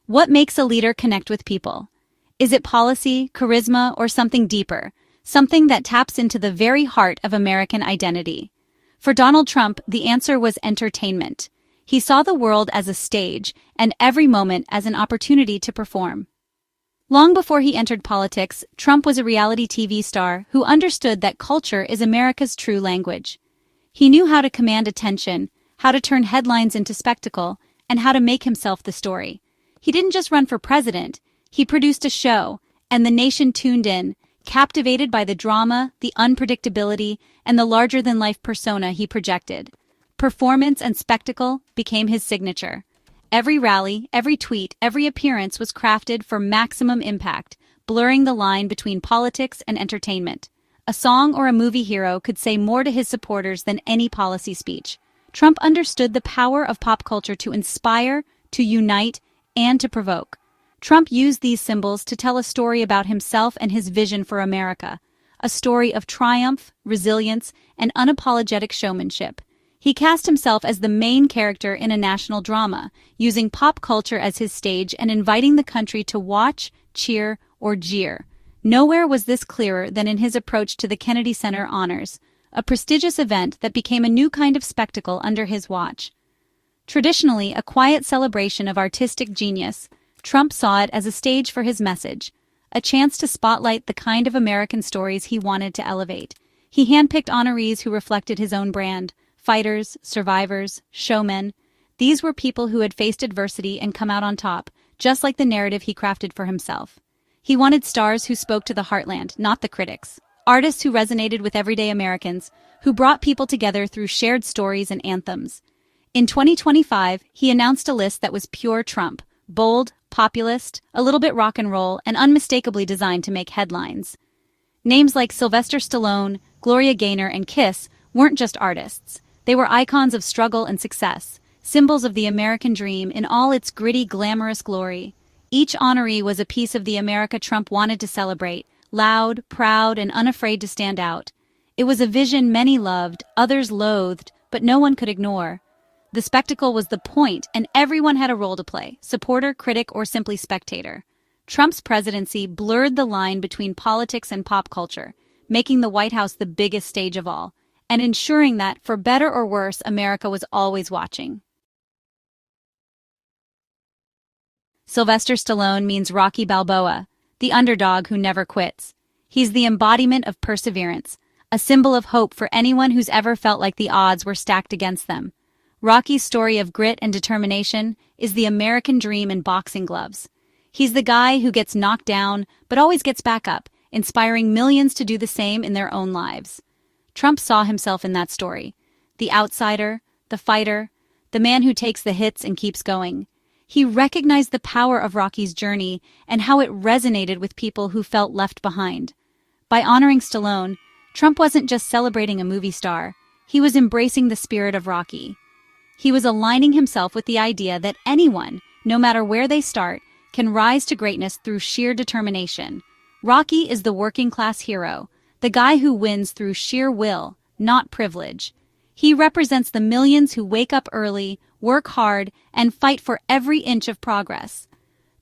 What makes a leader connect with people? Is it policy, charisma, or something deeper? Something that taps into the very heart of American identity? For Donald Trump, the answer was entertainment. He saw the world as a stage, and every moment as an opportunity to perform. Long before he entered politics, Trump was a reality TV star who understood that culture is America's true language. He knew how to command attention, how to turn headlines into spectacle, and how to make himself the story. He didn't just run for president, he produced a show, and the nation tuned in, captivated by the drama, the unpredictability, and the larger-than-life persona he projected. Performance and spectacle became his signature. Every rally, every tweet, every appearance was crafted for maximum impact, blurring the line between politics and entertainment. A song or a movie hero could say more to his supporters than any policy speech. Trump understood the power of pop culture to inspire, to unite, and to provoke. Trump used these symbols to tell a story about himself and his vision for America, a story of triumph, resilience, and unapologetic showmanship. He cast himself as the main character in a national drama, using pop culture as his stage and inviting the country to watch, cheer, or jeer. Nowhere was this clearer than in his approach to the Kennedy Center Honors, a prestigious event that became a new kind of spectacle under his watch. Traditionally a quiet celebration of artistic genius, Trump saw it as a stage for his message, a chance to spotlight the kind of American stories he wanted to elevate. He handpicked honorees who reflected his own brand: fighters, survivors, showmen. These were people who had faced adversity and come out on top, just like the narrative he crafted for himself. He wanted stars who spoke to the heartland, not the critics. Artists who resonated with everyday Americans, who brought people together through shared stories and anthems. In 2025, he announced a list that was pure Trump, bold, populist, a little bit rock and roll, and unmistakably designed to make headlines. Names like Sylvester Stallone, Gloria Gaynor, and Kiss weren't just artists. They were icons of struggle and success, symbols of the American dream in all its gritty, glamorous glory. Each honoree was a piece of the America Trump wanted to celebrate, loud, proud, and unafraid to stand out. It was a vision many loved, others loathed, but no one could ignore. The spectacle was the point, and everyone had a role to play, supporter, critic, or simply spectator. Trump's presidency blurred the line between politics and pop culture, making the White House the biggest stage of all, and ensuring that, for better or worse, America was always watching. Sylvester Stallone means Rocky Balboa, the underdog who never quits. He's the embodiment of perseverance, a symbol of hope for anyone who's ever felt like the odds were stacked against them. Rocky's story of grit and determination is the American dream in boxing gloves. He's the guy who gets knocked down but always gets back up, inspiring millions to do the same in their own lives. Trump saw himself in that story. The outsider, the fighter, the man who takes the hits and keeps going. He recognized the power of Rocky's journey and how it resonated with people who felt left behind. By honoring Stallone, Trump wasn't just celebrating a movie star, he was embracing the spirit of Rocky. He was aligning himself with the idea that anyone, no matter where they start, can rise to greatness through sheer determination. Rocky is the working-class hero, the guy who wins through sheer will, not privilege. He represents the millions who wake up early, work hard, and fight for every inch of progress.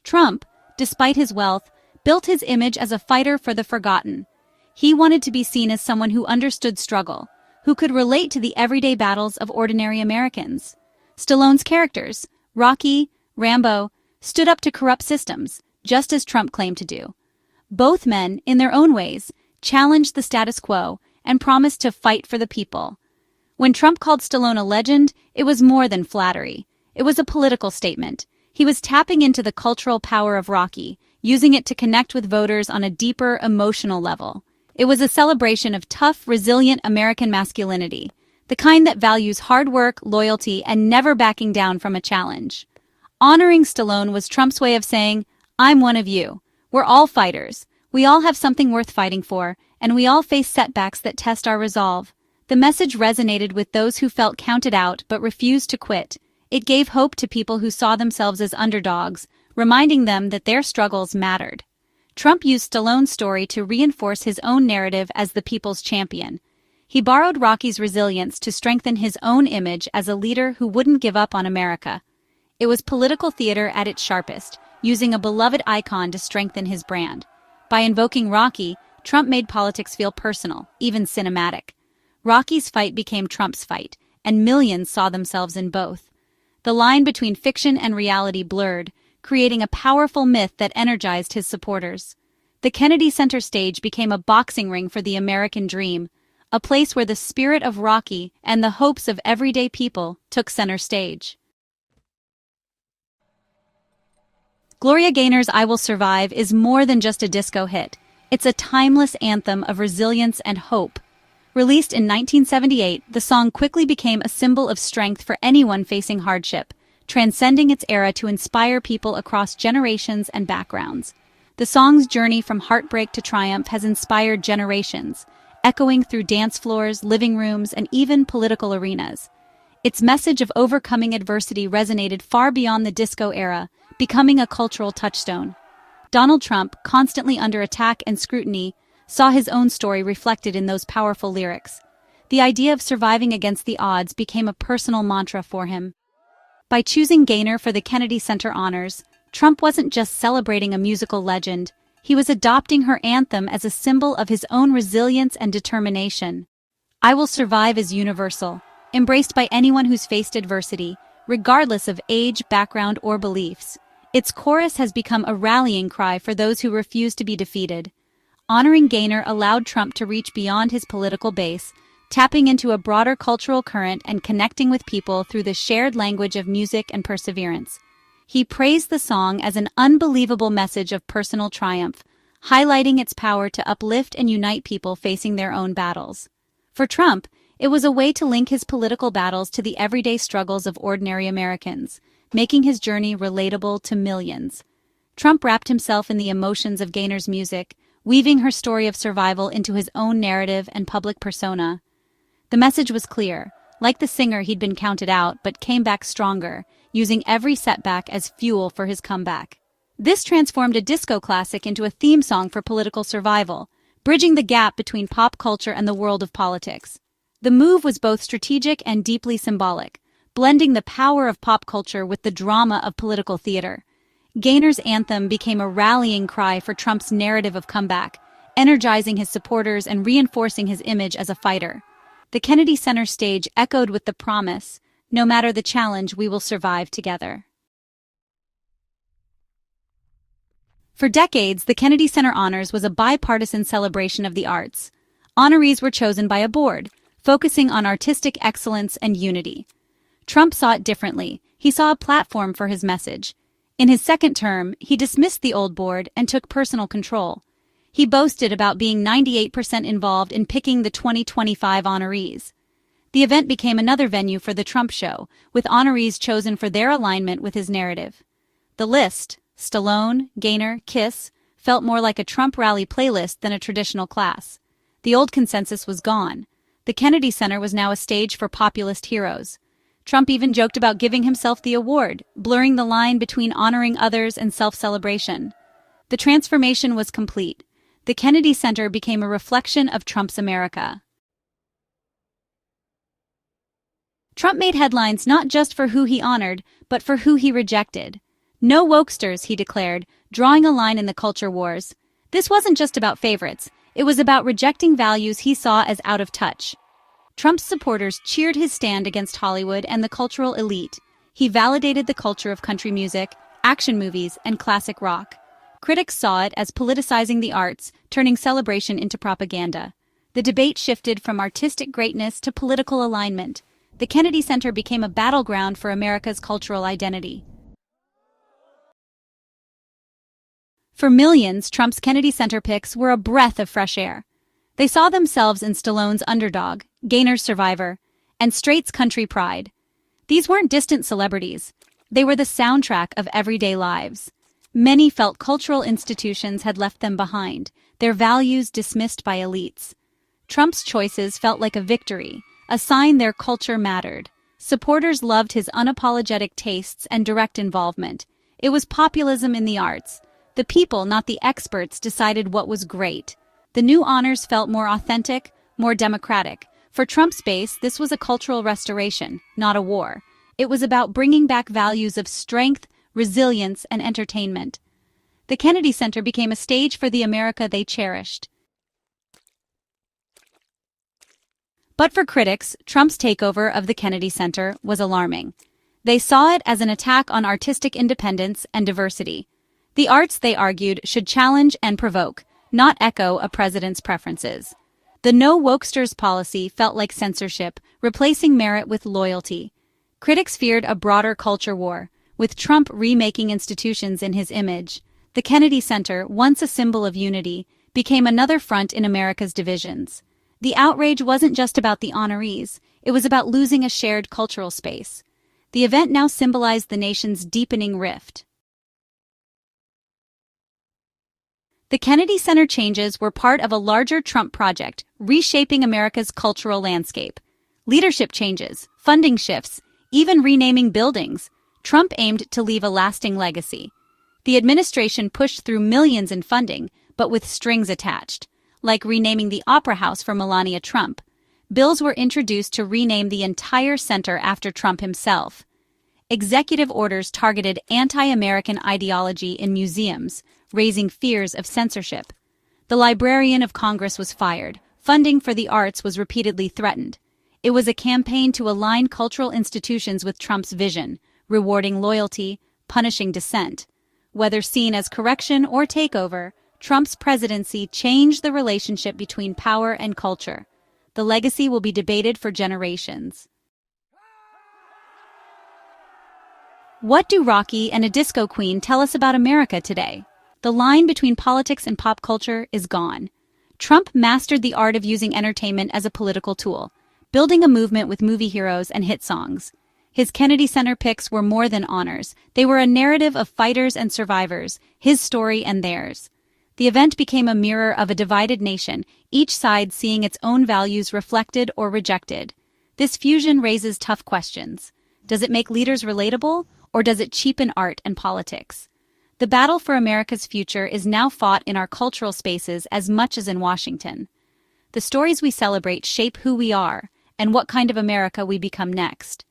Trump, despite his wealth, built his image as a fighter for the forgotten. He wanted to be seen as someone who understood struggle, who could relate to the everyday battles of ordinary Americans. Stallone's characters, Rocky, Rambo, stood up to corrupt systems, just as Trump claimed to do. Both men, in their own ways, challenged the status quo and promised to fight for the people. When Trump called Stallone a legend, it was more than flattery. It was a political statement. He was tapping into the cultural power of Rocky, using it to connect with voters on a deeper, emotional level. It was a celebration of tough, resilient American masculinity, the kind that values hard work, loyalty, and never backing down from a challenge. Honoring Stallone was Trump's way of saying, "I'm one of you. We're all fighters. We all have something worth fighting for, and we all face setbacks that test our resolve." The message resonated with those who felt counted out but refused to quit. It gave hope to people who saw themselves as underdogs, reminding them that their struggles mattered. Trump used Stallone's story to reinforce his own narrative as the people's champion. He borrowed Rocky's resilience to strengthen his own image as a leader who wouldn't give up on America. It was political theater at its sharpest, using a beloved icon to strengthen his brand. By invoking Rocky, Trump made politics feel personal, even cinematic. Rocky's fight became Trump's fight, and millions saw themselves in both. The line between fiction and reality blurred, creating a powerful myth that energized his supporters. The Kennedy Center stage became a boxing ring for the American dream, a place where the spirit of Rocky and the hopes of everyday people took center stage. Gloria Gaynor's I Will Survive is more than just a disco hit. It's a timeless anthem of resilience and hope. Released in 1978, the song quickly became a symbol of strength for anyone facing hardship, transcending its era to inspire people across generations and backgrounds. The song's journey from heartbreak to triumph has inspired generations, echoing through dance floors, living rooms, and even political arenas. Its message of overcoming adversity resonated far beyond the disco era, becoming a cultural touchstone. Donald Trump, constantly under attack and scrutiny, saw his own story reflected in those powerful lyrics. The idea of surviving against the odds became a personal mantra for him. By choosing Gaynor for the Kennedy Center honors, Trump wasn't just celebrating a musical legend, he was adopting her anthem as a symbol of his own resilience and determination. I Will Survive is universal, embraced by anyone who's faced adversity, regardless of age, background, or beliefs. Its chorus has become a rallying cry for those who refuse to be defeated. Honoring Gaynor allowed Trump to reach beyond his political base, tapping into a broader cultural current and connecting with people through the shared language of music and perseverance. He praised the song as an unbelievable message of personal triumph, highlighting its power to uplift and unite people facing their own battles. For Trump, it was a way to link his political battles to the everyday struggles of ordinary Americans, making his journey relatable to millions. Trump wrapped himself in the emotions of Gaynor's music, weaving her story of survival into his own narrative and public persona. The message was clear. Like the singer, he'd been counted out, but came back stronger, using every setback as fuel for his comeback. This transformed a disco classic into a theme song for political survival, bridging the gap between pop culture and the world of politics. The move was both strategic and deeply symbolic, blending the power of pop culture with the drama of political theater. Gaynor's anthem became a rallying cry for Trump's narrative of comeback, energizing his supporters and reinforcing his image as a fighter. The Kennedy Center stage echoed with the promise, no matter the challenge, we will survive together. For decades, the Kennedy Center Honors was a bipartisan celebration of the arts. Honorees were chosen by a board, focusing on artistic excellence and unity. Trump saw it differently. He saw a platform for his message. In his second term, he dismissed the old board and took personal control. He boasted about being 98% involved in picking the 2025 honorees. The event became another venue for the Trump show, with honorees chosen for their alignment with his narrative. The list, Stallone, Gaynor, Kiss, felt more like a Trump rally playlist than a traditional class. The old consensus was gone. The Kennedy Center was now a stage for populist heroes. Trump even joked about giving himself the award, blurring the line between honoring others and self-celebration. The transformation was complete. The Kennedy Center became a reflection of Trump's America. Trump made headlines not just for who he honored, but for who he rejected. No wokesters, he declared, drawing a line in the culture wars. This wasn't just about favorites. It was about rejecting values he saw as out of touch. Trump's supporters cheered his stand against Hollywood and the cultural elite. He validated the culture of country music, action movies, and classic rock. Critics saw it as politicizing the arts, turning celebration into propaganda. The debate shifted from artistic greatness to political alignment. The Kennedy Center became a battleground for America's cultural identity. For millions, Trump's Kennedy Center picks were a breath of fresh air. They saw themselves in Stallone's Underdog, Gaynor's Survivor, and Strait's Country Pride. These weren't distant celebrities. They were the soundtrack of everyday lives. Many felt cultural institutions had left them behind, their values dismissed by elites. Trump's choices felt like a victory, a sign their culture mattered. Supporters loved his unapologetic tastes and direct involvement. It was populism in the arts. The people, not the experts, decided what was great. The new honors felt more authentic, more democratic. For Trump's base, this was a cultural restoration, not a war. It was about bringing back values of strength, resilience, and entertainment. The Kennedy Center became a stage for the America they cherished. But for critics, Trump's takeover of the Kennedy Center was alarming. They saw it as an attack on artistic independence and diversity. The arts, they argued, should challenge and provoke, not echo a president's preferences. The no wokesters policy felt like censorship, replacing merit with loyalty. Critics feared a broader culture war, with Trump remaking institutions in his image. The Kennedy Center, once a symbol of unity, became another front in America's divisions. The outrage wasn't just about the honorees, it was about losing a shared cultural space. The event now symbolized the nation's deepening rift. The Kennedy Center changes were part of a larger Trump project, reshaping America's cultural landscape. Leadership changes, funding shifts, even renaming buildings. Trump aimed to leave a lasting legacy. The administration pushed through millions in funding, but with strings attached, like renaming the Opera House for Melania Trump. Bills were introduced to rename the entire center after Trump himself. Executive orders targeted anti-American ideology in museums, raising fears of censorship. The Librarian of Congress was fired. Funding for the arts was repeatedly threatened. It was a campaign to align cultural institutions with Trump's vision, rewarding loyalty, punishing dissent. Whether seen as correction or takeover, Trump's presidency changed the relationship between power and culture. The legacy will be debated for generations. What do Rocky and a disco queen tell us about America today? The line between politics and pop culture is gone. Trump mastered the art of using entertainment as a political tool, building a movement with movie heroes and hit songs. His Kennedy Center picks were more than honors. They were a narrative of fighters and survivors, his story and theirs. The event became a mirror of a divided nation, each side seeing its own values reflected or rejected. This fusion raises tough questions. Does it make leaders relatable, or does it cheapen art and politics? The battle for America's future is now fought in our cultural spaces as much as in Washington. The stories we celebrate shape who we are and what kind of America we become next.